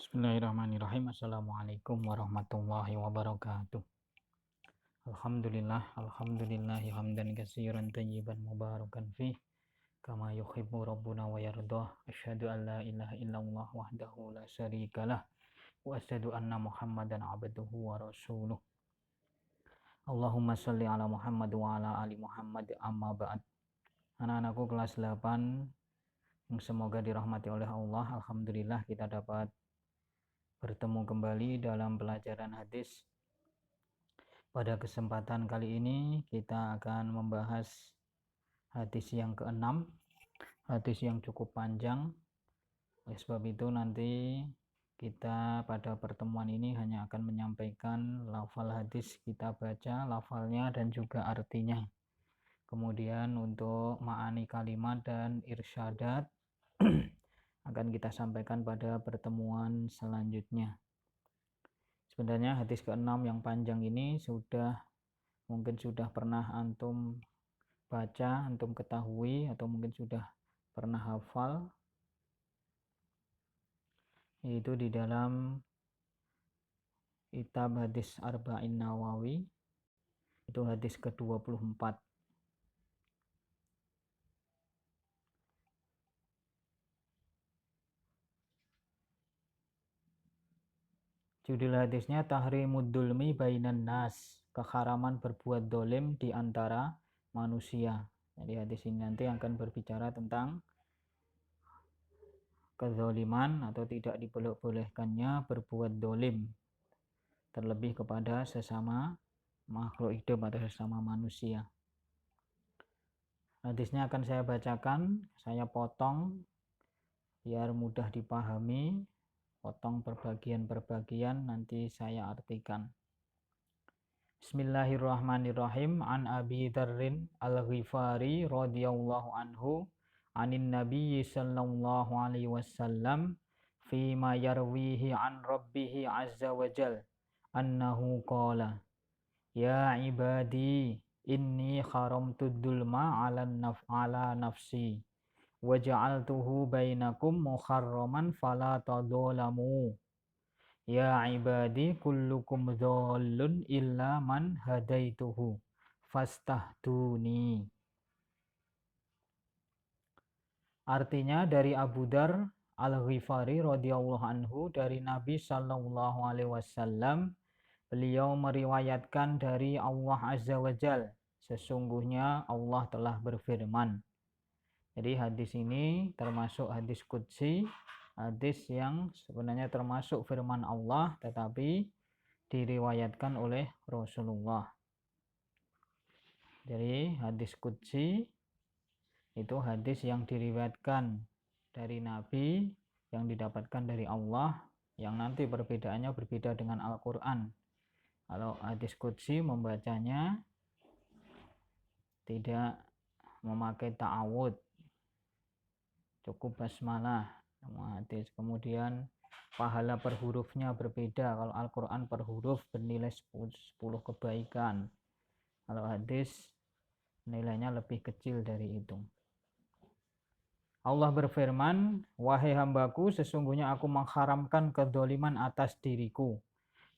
Bismillahirrahmanirrahim. Assalamualaikum warahmatullahi wabarakatuh. Alhamdulillahi hamdan katsiran tayyiban mubarakan fih kama yuhibbu rabbuna wa yardah. Asyhadu an la ilaha illallah wahdahu la syarikalah wa asyhadu anna Muhammadan abduhu wa rasuluh. Allahumma shalli ala Muhammad wa ala ali Muhammad, amma ba'd. Anak-anakku kelas 8 yang semoga dirahmati oleh Allah, alhamdulillah kita dapat bertemu kembali dalam pelajaran hadis. Pada kesempatan kali ini kita akan membahas hadis yang ke-6, hadis yang cukup panjang. Oleh sebab itu nanti kita pada pertemuan ini hanya akan menyampaikan lafal hadis, kita baca lafalnya dan juga artinya. Kemudian untuk ma'ani kalimat dan irsyadat akan kita sampaikan pada pertemuan selanjutnya. Sebenarnya hadis ke-6 yang panjang ini mungkin sudah pernah antum baca, antum ketahui, atau mungkin sudah pernah hafal, yaitu di dalam kitab hadis Arba'in Nawawi, itu hadis ke-24. Judul hadisnya Tahrimud Dulmi Bainan Nas, keharaman berbuat dolim di antara manusia. Jadi hadis ini nanti akan berbicara tentang kezaliman atau tidak dibolehkannya berbuat dolim, terlebih kepada sesama makhluk hidup atau sesama manusia. Hadisnya akan saya bacakan, saya potong biar mudah dipahami. Potong perbagian-perbagian, nanti saya artikan. Bismillahirrahmanirrahim. An Abi Dzarrin Al-Ghifari radhiyallahu anhu anin Nabi sallallahu alaihi wasallam fima yarwihi an rabbih azza wa jal annahu qala ya ibadi inni kharamtu dzulma ala nafsi waja'altuhu bainakum muharraman fala tadzalamu ya ibadi kullukum dhallun illa man hadaituhu fastahduni. Artinya dari Abu Dzar Al-Ghifari radhiyallahu anhu dari Nabi sallallahu alaihi wasallam, beliau meriwayatkan dari Allah azza wa jal, sesungguhnya Allah telah berfirman. Jadi hadis ini termasuk hadis qudsi, hadis yang sebenarnya termasuk firman Allah tetapi diriwayatkan oleh Rasulullah. Jadi hadis qudsi itu hadis yang diriwayatkan dari Nabi, yang didapatkan dari Allah, yang nanti perbedaannya berbeda dengan Al-Quran. Kalau hadis qudsi membacanya tidak memakai ta'awud, cukup basmalah sama hadis. Kemudian pahala per hurufnya berbeda. Kalau Al-Quran per huruf bernilai 10 kebaikan. Kalau hadis nilainya lebih kecil dari itu. Allah berfirman, wahai hambaku, sesungguhnya aku mengharamkan kedzaliman atas diriku,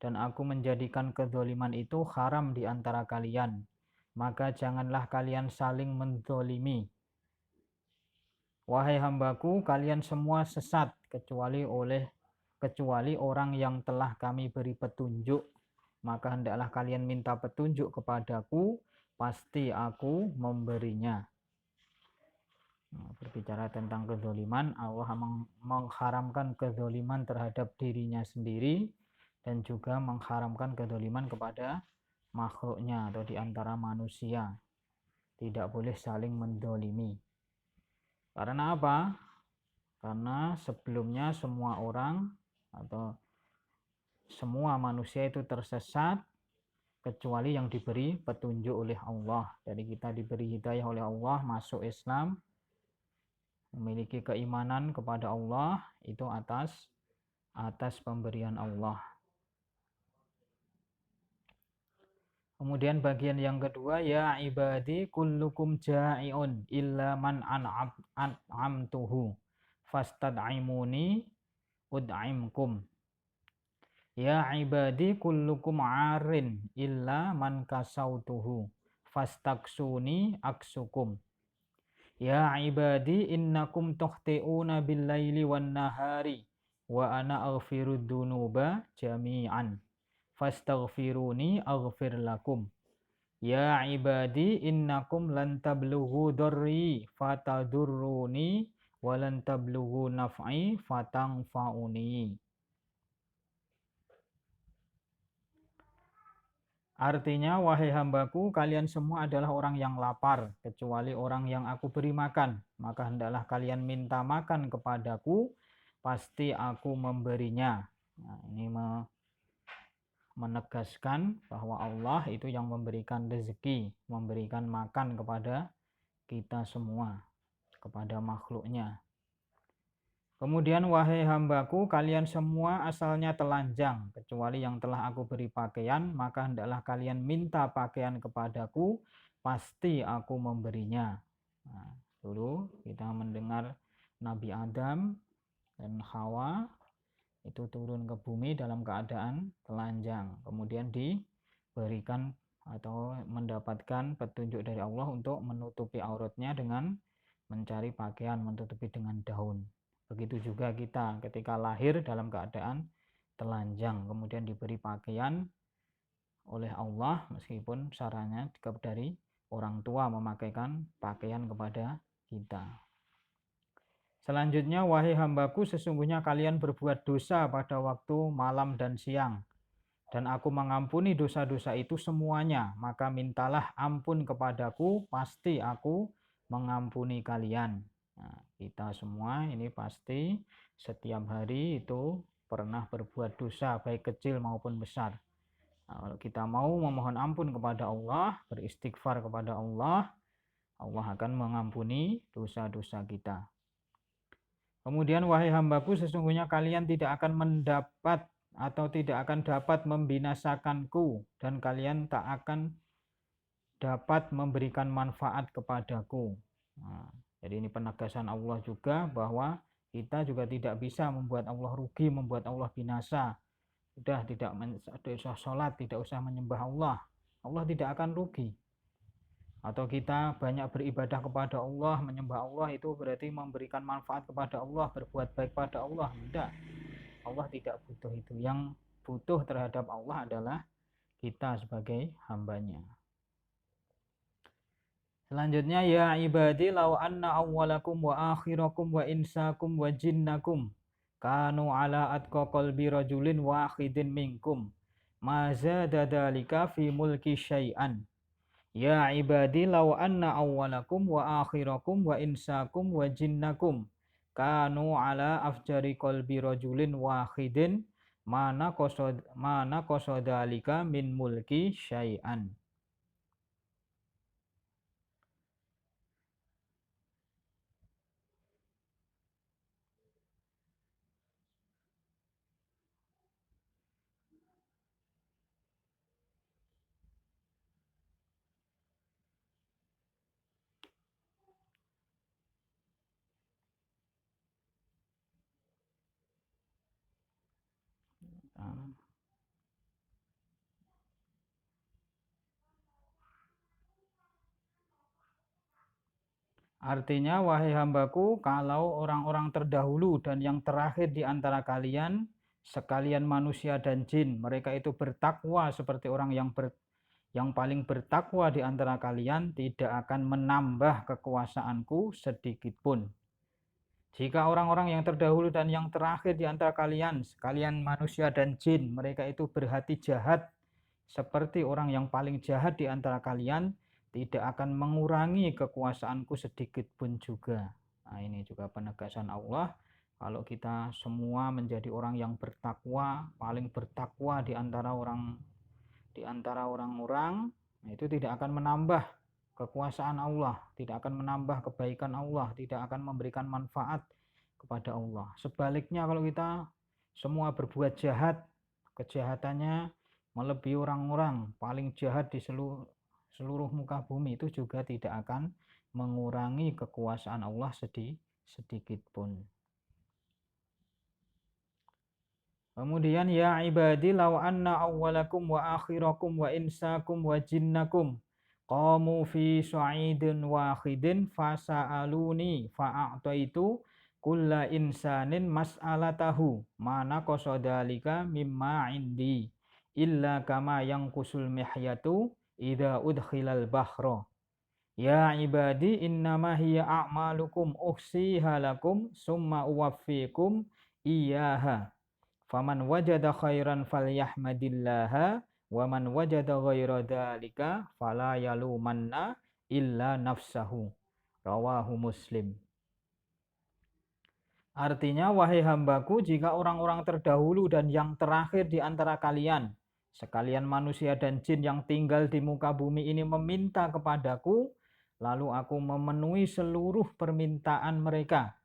dan aku menjadikan kedzaliman itu haram di antara kalian. Maka janganlah kalian saling menzalimi. Wahai hambaku, kalian semua sesat kecuali orang yang telah kami beri petunjuk. Maka hendaklah kalian minta petunjuk kepadaku, pasti aku memberinya. Berbicara tentang kezaliman, Allah mengharamkan kezaliman terhadap dirinya sendiri dan juga mengharamkan kezaliman kepada makhluknya atau di antara manusia. Tidak boleh saling menzalimi. Karena apa? Karena sebelumnya semua orang atau semua manusia itu tersesat kecuali yang diberi petunjuk oleh Allah. Jadi kita diberi hidayah oleh Allah, masuk Islam, memiliki keimanan kepada Allah, itu atas pemberian Allah. Kemudian bagian yang kedua, ya ibadi kullukum ja'iun illa man an'amtuhu fastad'imuni ud'imkum. Ya ibadi kullukum arin illa man kasautuhu fastaksuni aksukum. Ya ibadi innakum tukhti'una bil-laili wan-nahari wa ana aghfirud dunuba jami'an fastaghfiruni aghfir lakum. Ya ibadi innakum lan tablughu darri fatadurruni wa lan tablughu naf'i fatanfa'uni. Artinya, wahai hambaku, kalian semua adalah orang yang lapar, kecuali orang yang aku beri makan. Maka hendaklah kalian minta makan kepadaku, pasti aku memberinya. Nah, ini menegaskan bahwa Allah itu yang memberikan rezeki, memberikan makan kepada kita semua, kepada makhluknya. Kemudian, wahai hambaku, kalian semua asalnya telanjang, kecuali yang telah aku beri pakaian, maka hendaklah kalian minta pakaian kepadaku, pasti aku memberinya. Nah, dulu kita mendengar Nabi Adam dan Hawa itu turun ke bumi dalam keadaan telanjang, kemudian diberikan atau mendapatkan petunjuk dari Allah untuk menutupi auratnya dengan mencari pakaian, menutupi dengan daun. Begitu juga kita ketika lahir dalam keadaan telanjang, kemudian diberi pakaian oleh Allah, meskipun caranya dari orang tua memakaikan pakaian kepada kita. Selanjutnya, wahai hambaku, sesungguhnya kalian berbuat dosa pada waktu malam dan siang, dan aku mengampuni dosa-dosa itu semuanya, maka mintalah ampun kepadaku, pasti aku mengampuni kalian. Nah, kita semua ini pasti setiap hari itu pernah berbuat dosa, baik kecil maupun besar. Nah, kalau kita mau memohon ampun kepada Allah, beristighfar kepada Allah, Allah akan mengampuni dosa-dosa kita. Kemudian, wahai hambaku, sesungguhnya kalian tidak akan mendapat atau tidak akan dapat membinasakanku, dan kalian tak akan dapat memberikan manfaat kepadaku. Nah, jadi ini penegasan Allah juga bahwa kita juga tidak bisa membuat Allah rugi, membuat Allah binasa. Sudah tidak usah sholat, tidak usah menyembah Allah, Allah tidak akan rugi. Atau kita banyak beribadah kepada Allah, menyembah Allah, itu berarti memberikan manfaat kepada Allah, berbuat baik pada Allah. Tidak, Allah tidak butuh itu. Yang butuh terhadap Allah adalah kita sebagai hambanya. Selanjutnya, ya ibadi law anna awwalakum wa akhirakum wa insakum wa jinnakum kanu ala atqa qalbi rajulin wahidin minkum ma zada dzalika fi mulki syai'an. Ya ibadi law anna awwalakum wa akhirakum wa insakum wa jinnakum kanu ala afjari qalbi rajulin wahidin mana qasada min mulki syai'an. Artinya, wahai hambaku, kalau orang-orang terdahulu dan yang terakhir di antara kalian, sekalian manusia dan jin, mereka itu bertakwa seperti orang yang paling bertakwa di antara kalian, tidak akan menambah kekuasaanku sedikit pun. Jika orang-orang yang terdahulu dan yang terakhir di antara kalian, sekalian manusia dan jin, mereka itu berhati jahat seperti orang yang paling jahat di antara kalian, tidak akan mengurangi kekuasaanku sedikit pun juga. Nah, ini juga penegasan Allah. Kalau kita semua menjadi orang yang bertakwa, paling bertakwa di antara orang-orang, itu tidak akan menambah kekuasaan Allah, tidak akan menambah kebaikan Allah, tidak akan memberikan manfaat kepada Allah. Sebaliknya, kalau kita semua berbuat jahat, kejahatannya melebihi orang-orang paling jahat di seluruh muka bumi, itu juga tidak akan mengurangi kekuasaan Allah sedikit pun. Kemudian ya ibadi law anna awwalakum wa akhirakum wa insakum wa jinnakum qamu fi sa'idin wahidin fasa'aluni fa'a'taitu kulla insanin mas'alatahu mana qasodalika mimma indi illa kama yang kusul mihyatu idza udkhilal bahra ya ibadi innama hiya a'malukum uhsiha lakum summa uwaffikum iyyaha faman wajada khairan falyahmadillaha wa man wajada ghaira dzalika fala yalumanna illa nafsahu. Rawahu Muslim. Artinya, wahai hambaku, jika orang-orang terdahulu dan yang terakhir di antara kalian, sekalian manusia dan jin yang tinggal di muka bumi ini meminta kepadaku, lalu aku memenuhi seluruh permintaan mereka.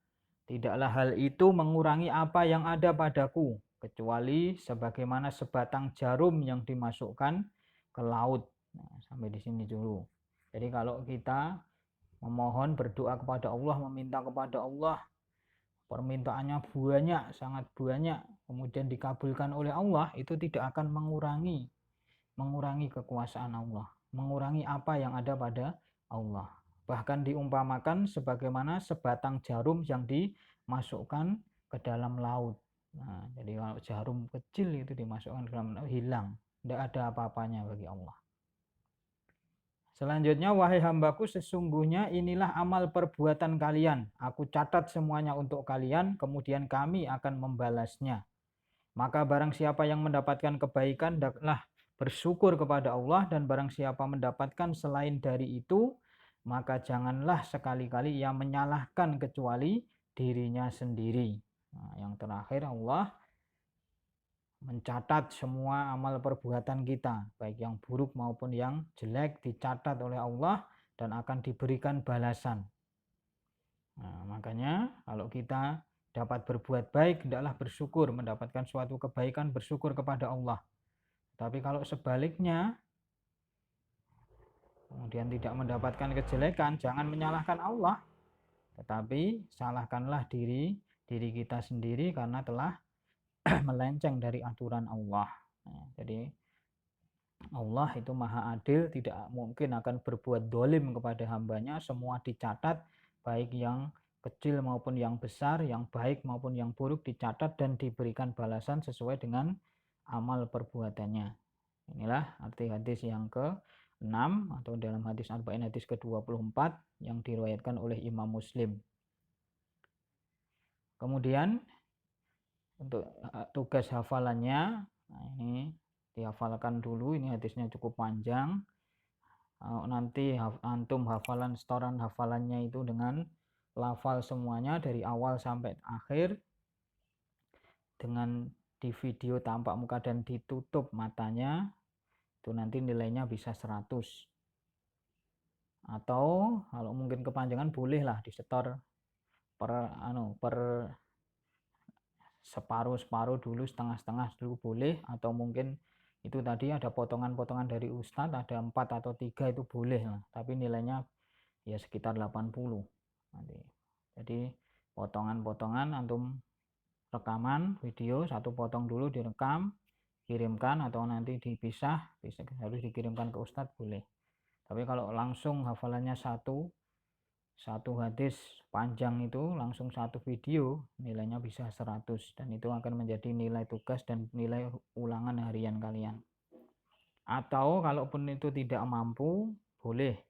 Tidaklah hal itu mengurangi apa yang ada padaku, kecuali sebagaimana sebatang jarum yang dimasukkan ke laut. Nah, sampai di sini dulu. Jadi kalau kita memohon, berdoa kepada Allah, meminta kepada Allah, permintaannya banyak, sangat banyak, kemudian dikabulkan oleh Allah, itu tidak akan mengurangi kekuasaan Allah, mengurangi apa yang ada pada Allah. Bahkan diumpamakan sebagaimana sebatang jarum yang dimasukkan ke dalam laut. Nah, jadi kalau jarum kecil itu dimasukkan ke dalam laut, hilang, tidak ada apa-apanya bagi Allah. Selanjutnya, wahai hambaku, sesungguhnya inilah amal perbuatan kalian. Aku catat semuanya untuk kalian, kemudian kami akan membalasnya. Maka barang siapa yang mendapatkan kebaikan, hendaklah bersyukur kepada Allah, dan barang siapa mendapatkan selain dari itu, maka janganlah sekali-kali ia menyalahkan kecuali dirinya sendiri. Nah, yang terakhir, Allah mencatat semua amal perbuatan kita, baik yang buruk maupun yang jelek, dicatat oleh Allah dan akan diberikan balasan. Nah, makanya kalau kita dapat berbuat baik, hendaklah bersyukur, mendapatkan suatu kebaikan, bersyukur kepada Allah. Tapi kalau sebaliknya, kemudian tidak mendapatkan kejelekan, jangan menyalahkan Allah, tetapi salahkanlah diri kita sendiri karena telah melenceng dari aturan Allah. Nah, jadi Allah itu maha adil, tidak mungkin akan berbuat dolim kepada hambanya. Semua dicatat, baik yang kecil maupun yang besar, yang baik maupun yang buruk dicatat dan diberikan balasan sesuai dengan amal perbuatannya. Inilah arti hadis yang ke-6 atau dalam hadis Arba'in hadis ke-24 yang diriwayatkan oleh Imam Muslim. Kemudian untuk tugas hafalannya, nah ini dihafalkan dulu, ini hadisnya cukup panjang. Nanti antum setoran hafalannya itu dengan lafal semuanya dari awal sampai akhir, dengan di video tampak muka dan ditutup matanya, itu nanti nilainya bisa 100. Atau kalau mungkin kepanjangan bolehlah disetor per separuh-separuh dulu, setengah-setengah dulu boleh, atau mungkin itu tadi ada potongan-potongan dari Ustadz, ada 4 atau 3 itu boleh lah, tapi nilainya ya sekitar 80 nanti. Jadi potongan-potongan antum rekaman video, satu potong dulu direkam, kirimkan, atau nanti dipisah, harus dikirimkan ke Ustadz boleh. Tapi kalau langsung hafalannya satu hadis panjang itu langsung satu video, nilainya bisa 100, dan itu akan menjadi nilai tugas dan nilai ulangan harian kalian. Atau kalaupun itu tidak mampu, boleh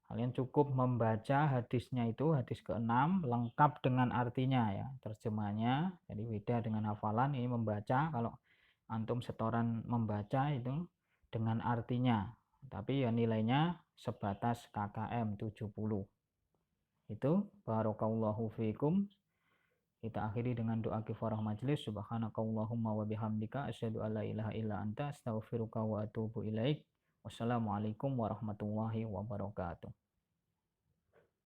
kalian cukup membaca hadisnya itu, hadis ke-6 lengkap dengan artinya ya, terjemahnya. Jadi beda dengan hafalan, ini membaca. Kalau antum setoran membaca itu dengan artinya, tapi ya nilainya sebatas KKM 70. Itu barakallahu fiikum. Kita akhiri dengan doa kifarah majelis. Subhanakallahumma wa bihamdika asyhadu alla ilaha illa anta astaghfiruka wa atubu ilaik. Wassalamualaikum warahmatullahi wabarakatuh.